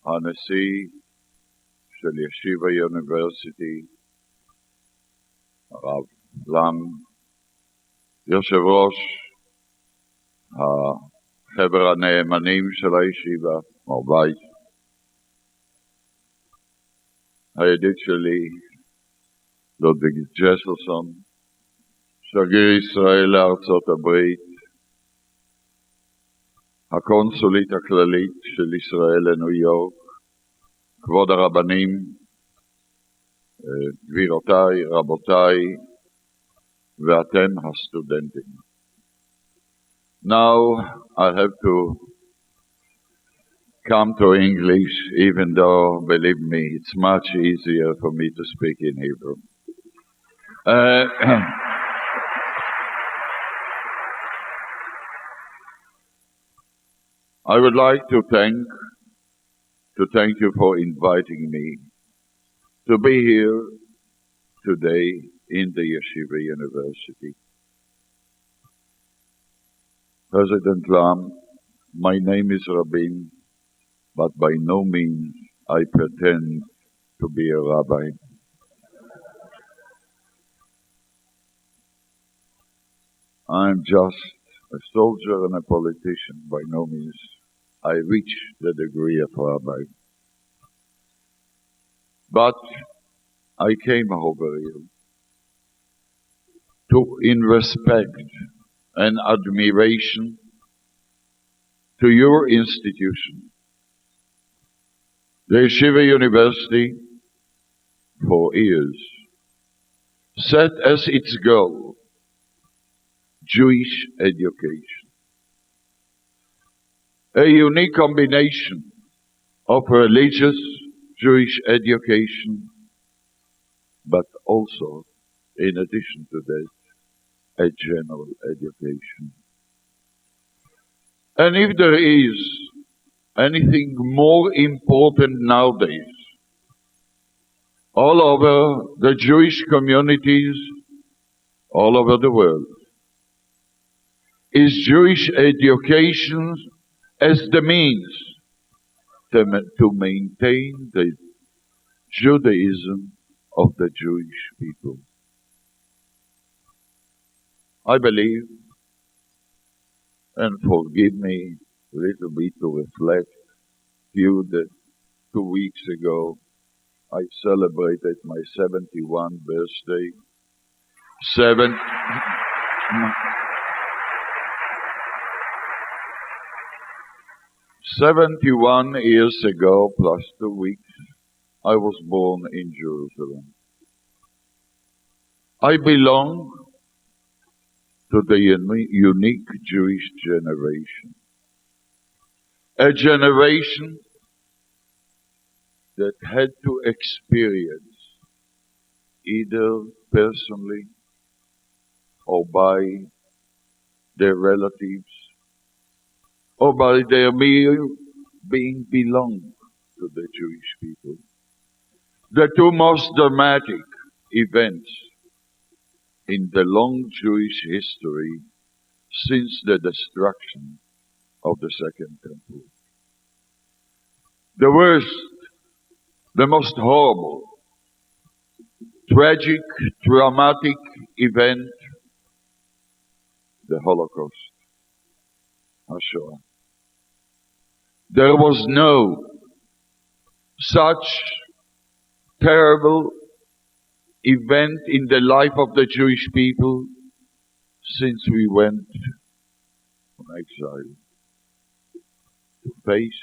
הנשיא של ישיבה יוניברסיטי, הרב לם, יושב ראש החבר הנאמנים של הישיבה, מר וייס, הידיד שלי, לודוויג ג'סלסון, שגריר ישראל לארצות הברית, הקונסולית הכללית של ישראל לניו יורק, כבוד הרבנים, גבירותיי, רבותיי, ואתם הסטודנטים. Now I have to come to English, even though, believe me, it's much easier for me to speak in Hebrew. I would like to thank you for inviting me to be here today in the Yeshiva University. President Lam, my name is Rabin, but by no means I pretend to be a rabbi. I'm just a soldier and a politician. By no means I reach the degree of rabbi. But I came over here in respect and admiration to your institution. The Yeshiva University, for years, set as its goal Jewish education. A unique combination of religious Jewish education, but also, in addition to that, a general education. And if there is anything more important nowadays, all over the Jewish communities, all over the world, is Jewish education as the means to maintain the Judaism of the Jewish people. I believe, and forgive me a little bit to reflect, that 2 weeks ago I celebrated my 71st birthday. 71 years ago, plus 2 weeks, I was born in Jerusalem. I belong to the unique Jewish generation. A generation that had to experience, either personally or by their relatives, or by their mere being belong to the Jewish people, the two most dramatic events in the long Jewish history since the destruction of the Second Temple. The worst, the most horrible, tragic, dramatic event, the Holocaust, Shoah. There was no such terrible event in the life of the Jewish people since we went from exile to face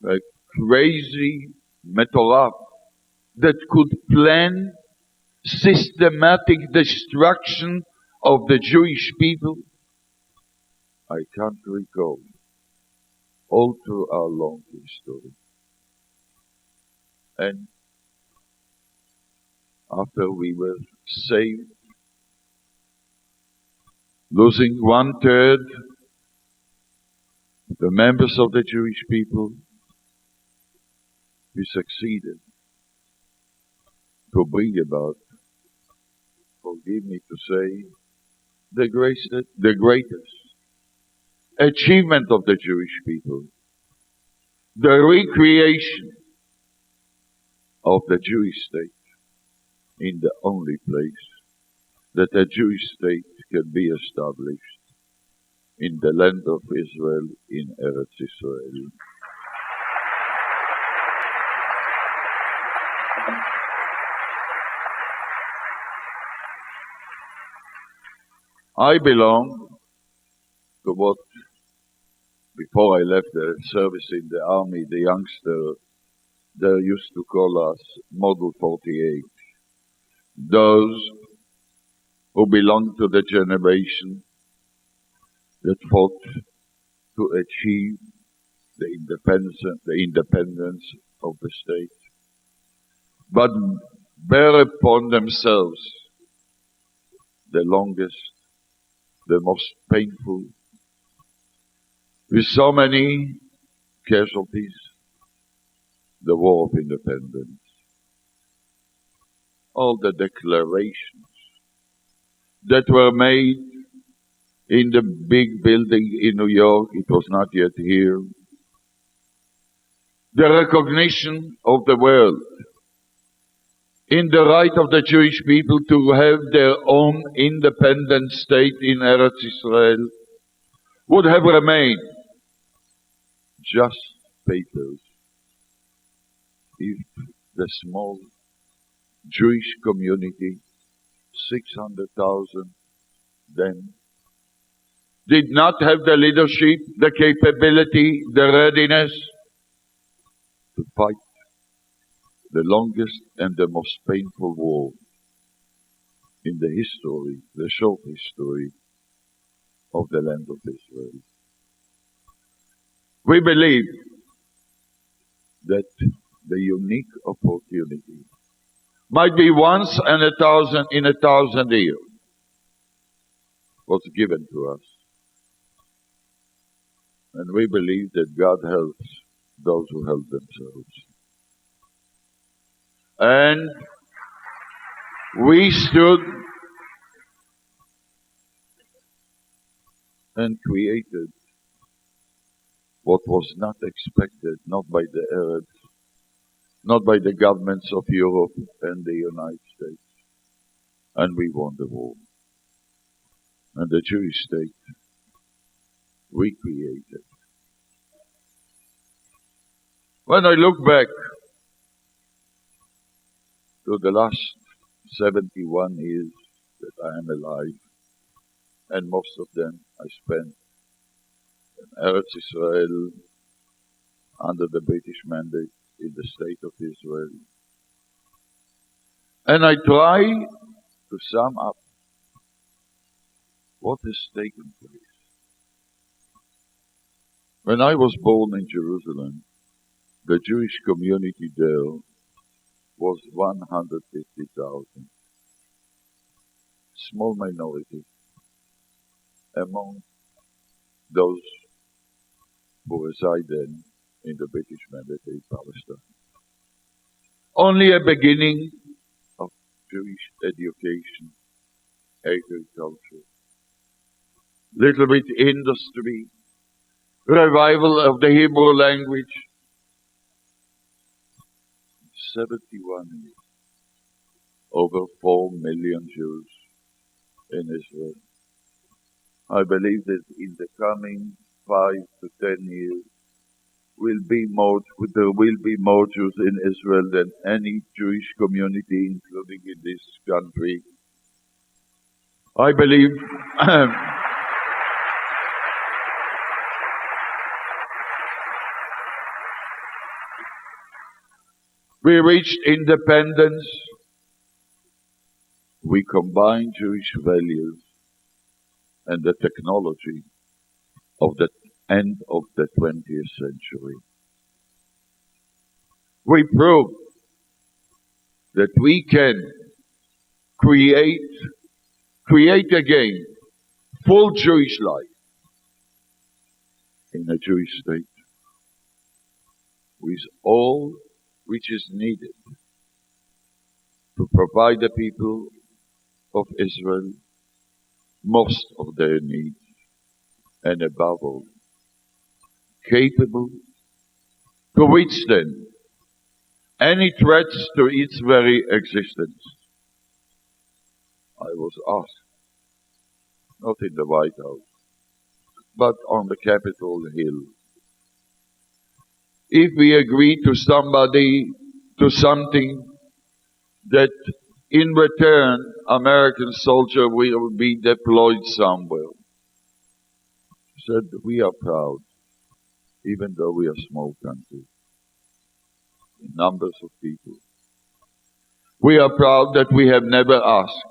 a crazy metorah that could plan systematic destruction of the Jewish people. I can't recall all through our long history. And after we were saved, losing 1/3 the members of the Jewish people, we succeeded to bring about, forgive me to say, the greatest achievement of the Jewish people, the recreation of the Jewish state in the only place that a Jewish state can be established in the land of Israel, in Eretz Israel. I belong to what, before I left the service in the army, the youngster there used to call us Model 48. Those who belong to the generation that fought to achieve the independence of the state, but bear upon themselves the longest, the most painful, with so many casualties, the War of Independence. All the declarations that were made in the big building in New York, it was not yet here. The recognition of the world in the right of the Jewish people to have their own independent state in Eretz Israel would have remained just papers if the small Jewish community, 600,000 then, did not have the leadership, the capability, the readiness to fight the longest and the most painful war in the history, the short history of the land of Israel. We believe that the unique opportunity might be once in a thousand years was given to us. And we believe that God helps those who help themselves. And we stood and created what was not expected, not by the Arabs, not by the governments of Europe and the United States. And we won the war. And the Jewish state we created. When I look back to the last 71 years that I am alive, and most of them I spent in Eretz Israel under the British mandate in the state of Israel. And I try to sum up what has taken place. When I was born in Jerusalem, the Jewish community there was 150,000. Small minority among those who reside then in the British mandate in Palestine. Only a beginning of Jewish education, agriculture, little bit industry, revival of the Hebrew language. 71 years. Over 4 million Jews in Israel. I believe that in the coming 5 to 10 years there will be more Jews in Israel than any Jewish community, including in this country. I believe we reached independence. We combined Jewish values and the technology of the end of the 20th century. We proved that we can create again full Jewish life in a Jewish state with all which is needed to provide the people of Israel most of their needs, and above all, capable to withstand any threats to its very existence. I was asked, not in the White House, but on the Capitol Hill, if we agree to something that in return American soldiers will be deployed somewhere. Said we are proud, even though we are a small country, in numbers of people. We are proud that we have never asked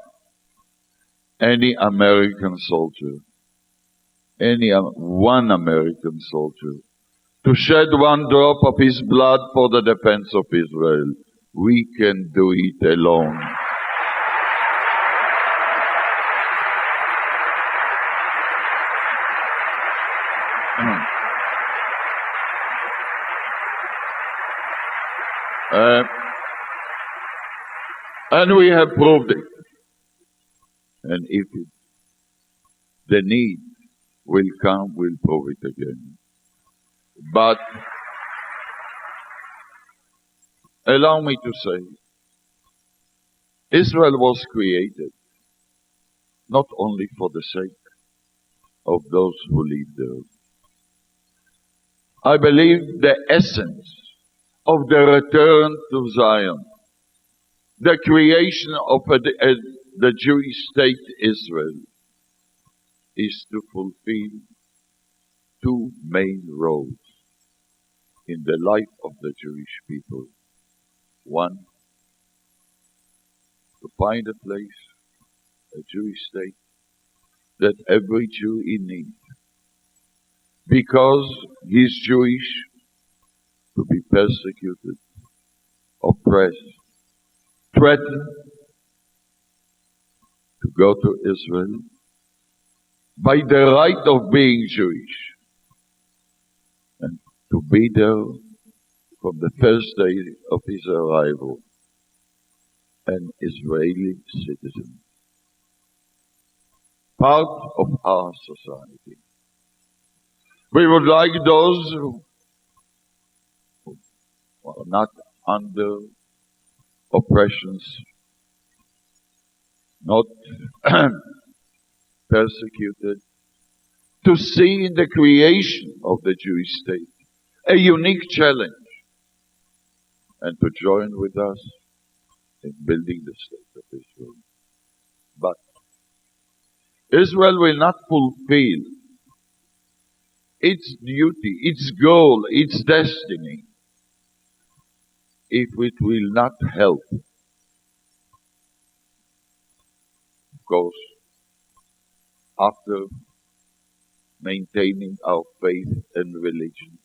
any American soldier, one American soldier, to shed one drop of his blood for the defense of Israel. We can do it alone. And we have proved it. And if the need will come, we'll prove it again. But allow me to say, Israel was created not only for the sake of those who live there. I believe the essence of the return to Zion, the creation of the Jewish state Israel, is to fulfill two main roles in the life of the Jewish people. One, to find a place, a Jewish state, that every Jew in need, because he's Jewish, to be persecuted, oppressed, threatened to go to Israel by the right of being Jewish, and to be there from the first day of his arrival, an Israeli citizen, part of our society. We would like those who are not under oppressions, not persecuted, to see in the creation of the Jewish state a unique challenge, and to join with us in building the state of Israel. But Israel will not fulfill its duty, its goal, its destiny, if it will not help, of course, after maintaining our faith and religion,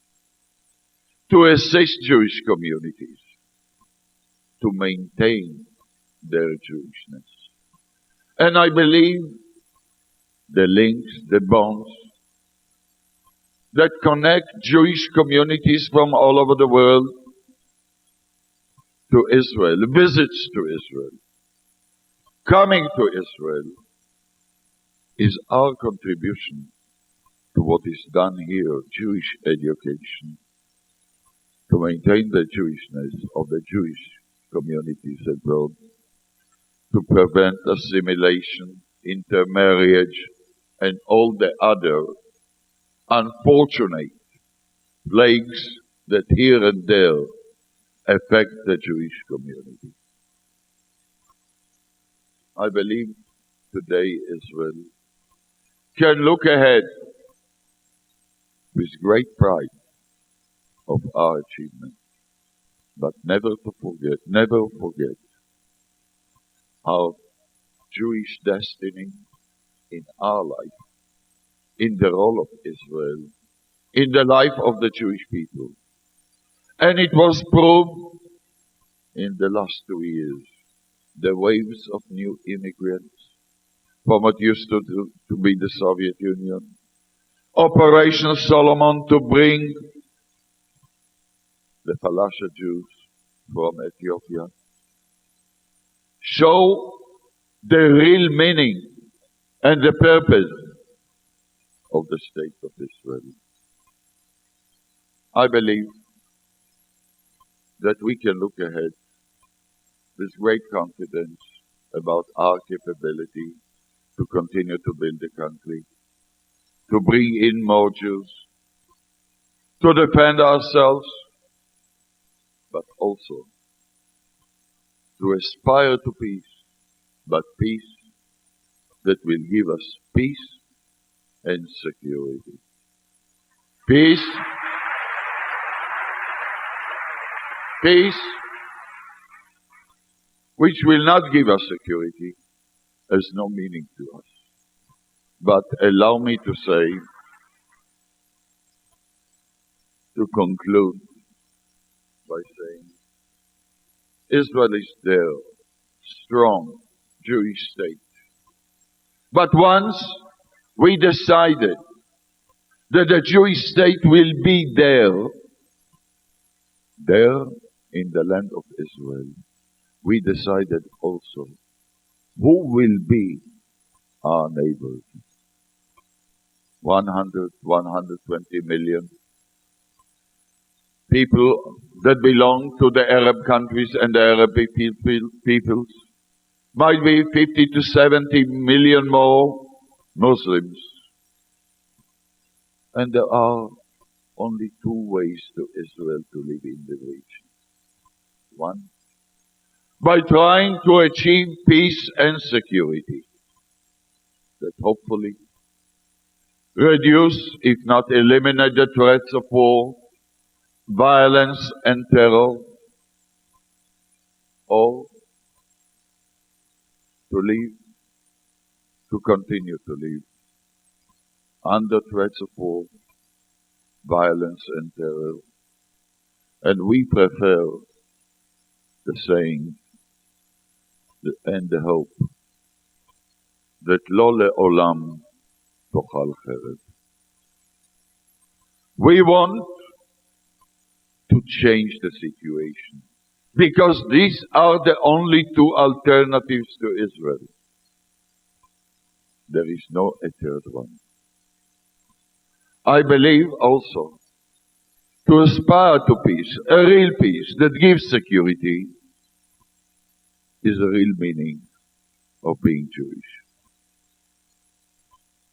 to assist Jewish communities to maintain their Jewishness. And I believe the links, the bonds that connect Jewish communities from all over the world to Israel, visits to Israel, coming to Israel, is our contribution to what is done here, Jewish education, to maintain the Jewishness of the Jewish communities abroad, to prevent assimilation, intermarriage, and all the other unfortunate plagues that here and there affect the Jewish community. I believe today Israel can look ahead with great pride of our achievement, but never forget our Jewish destiny in our life, in the role of Israel, in the life of the Jewish people. And it was proved in the last 2 years, the waves of new immigrants from what used to be the Soviet Union, Operation Solomon to bring the Falasha Jews from Ethiopia, show the real meaning and the purpose of the state of Israel. I believe that we can look ahead with great confidence about our capability to continue to build the country, to bring in more Jews, to defend ourselves, but also to aspire to peace, but peace that will give us peace and security. Peace, peace, which will not give us security, has no meaning to us. But allow me to say, to conclude by saying, Israel is their strong Jewish state. But once we decided that the Jewish state will be there in the land of Israel, we decided also who will be our neighbors. 120 million people that belong to the Arab countries and the Arabic peoples. Might be 50 to 70 million more Muslims. And there are only two ways to Israel to live in the region. One, by trying to achieve peace and security that hopefully reduce, if not eliminate, the threats of war, violence and terror, or to continue to live under threats of war, violence and terror. And we prefer the saying and the hope that lo le'olam tochal cheret. We want to change the situation because these are the only two alternatives to Israel. There is no a third one. I believe also to aspire to peace, a real peace that gives security, is a real meaning of being Jewish.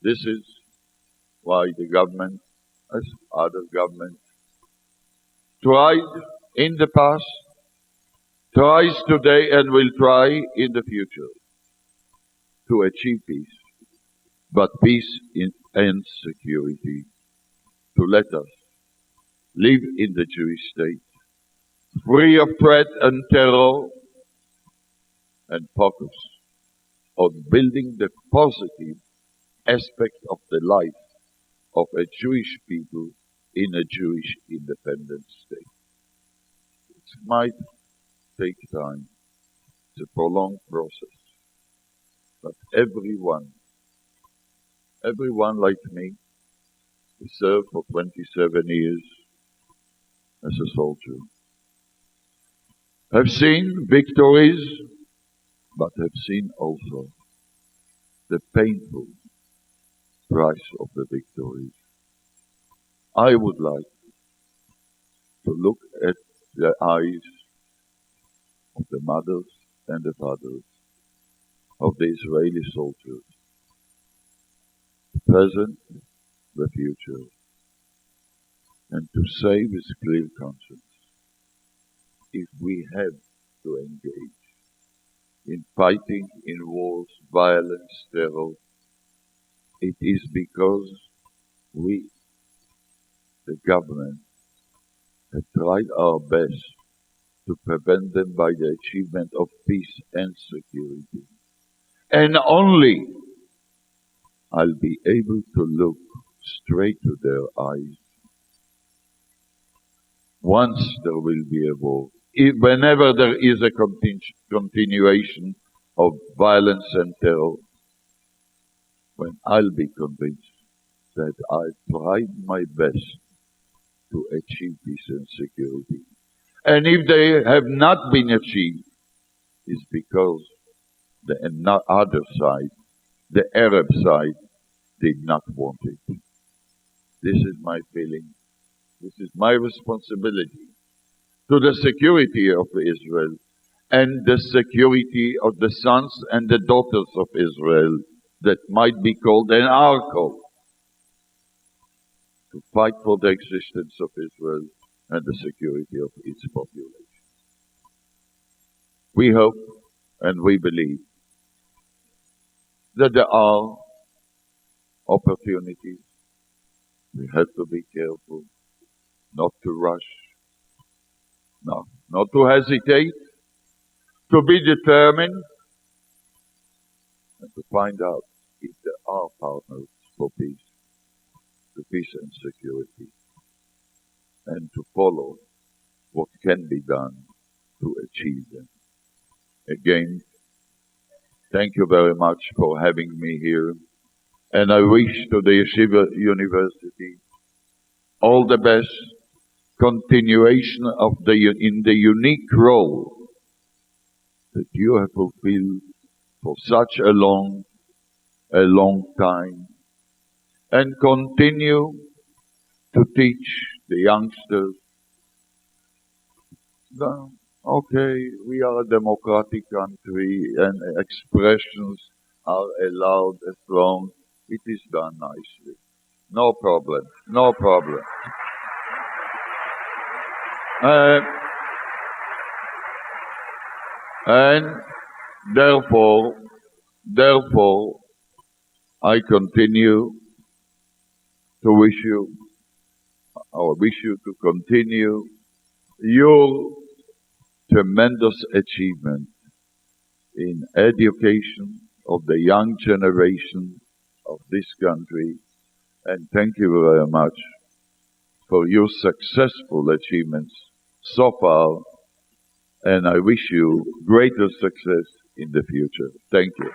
This is why the government, as other governments, tried in the past, tries today, and will try in the future to achieve peace. But peace and security, to let us live in the Jewish state, free of threat and terror, and focus on building the positive aspect of the life of a Jewish people in a Jewish independent state. It might take time. It's a prolonged process. But everyone like me, who served for 27 years as a soldier, have seen victories, but have seen also the painful price of the victories. I would like to look at the eyes of the mothers and the fathers of the Israeli soldiers, the present, the future, and to say with clear conscience, if we have to engage in fighting in wars, violence, terror, it is because we, the government, have tried our best to prevent them by the achievement of peace and security. And only I'll be able to look straight to their eyes once there will be a war. Whenever there is a continuation of violence and terror, when I'll be convinced that I've tried my best to achieve peace and security. And if they have not been achieved, it's because the other side, the Arab side, did not want it. This is my feeling. This is my responsibility to the security of Israel and the security of the sons and the daughters of Israel that might be called and are called to fight for the existence of Israel and the security of its population. We hope and we believe that there are opportunities. We have to be careful, not to rush, not to hesitate, to be determined, and to find out if there are partners for peace, to peace and security, and to follow what can be done to achieve them. Again, thank you very much for having me here, and I wish to the Yeshiva University all the best continuation of in the unique role that you have fulfilled for such a long time, and continue to teach the youngsters. Okay, we are a democratic country and expressions are allowed as long it is done nicely. No problem, no problem. And therefore, I continue to wish you to continue your tremendous achievement in education of the young generation of this country. And thank you very much for your successful achievements so far. And I wish you greater success in the future. Thank you.